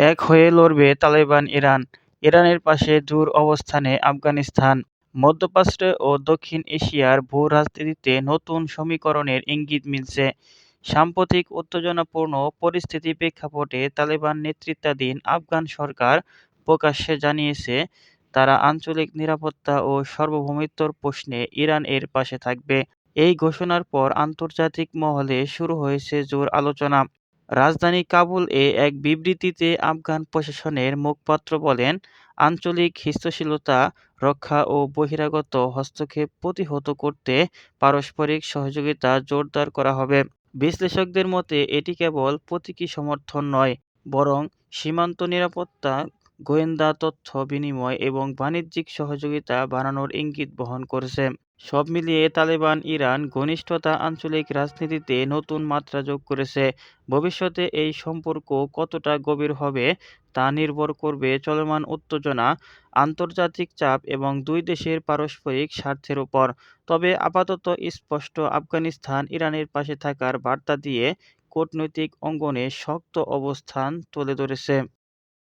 এক হয়ে লড়বে তালেবান-ইরান, ইরানের পাশে দূর অবস্থানে আফগানিস্তান। মধ্যপ্রাচ্য ও দক্ষিণ এশিয়ার ভূ-রাজনীতিতে নতুন সমীকরণের ইঙ্গিত মিলছে। সাম্প্রতিক উত্তেজনাপূর্ণ পরিস্থিতির প্রেক্ষাপটে তালেবান নেতৃত্বাধীন আফগান সরকার প্রকাশ্যে জানিয়েছে, তারা আঞ্চলিক নিরাপত্তা ও সার্বভৌমত্বের প্রশ্নে ইরান এর পাশে থাকবে। এই ঘোষণার পর আন্তর্জাতিক মহলে শুরু হয়েছে জোর আলোচনা। রাজধানী কাবুল-এ এক বিবৃতিতে আফগান প্রশাসনের মুখপাত্র বলেন, আঞ্চলিক স্থিতিশীলতা রক্ষা ও বহিরাগত হস্তক্ষেপ প্রতিহত করতে পারস্পরিক সহযোগিতা জোরদার করা হবে। বিশ্লেষকদের মতে এটি কেবল প্রতীকী সমর্থন নয়, বরং সীমান্ত নিরাপত্তা, গোয়েন্দা তথ্য বিনিময় এবং বাণিজ্যিক সহযোগিতা বাড়ানোর ইঙ্গিত বহন করছে। সব মিলিয়ে তালেবান-ইরান ঘনিষ্ঠতা আঞ্চলিক রাজনীতিতে নতুন মাত্রা যোগ করেছে। ভবিষ্যতে এই সম্পর্ক কতটা গভীর হবে তা নির্ভর করবে চলমান উত্তেজনা, আন্তর্জাতিক চাপ এবং দুই দেশের পারস্পরিক স্বার্থের ওপর। তবে আপাতত স্পষ্ট, আফগানিস্তান ইরানের পাশে থাকার বার্তা দিয়ে কূটনৈতিক অঙ্গনে শক্ত অবস্থান তুলে ধরেছে।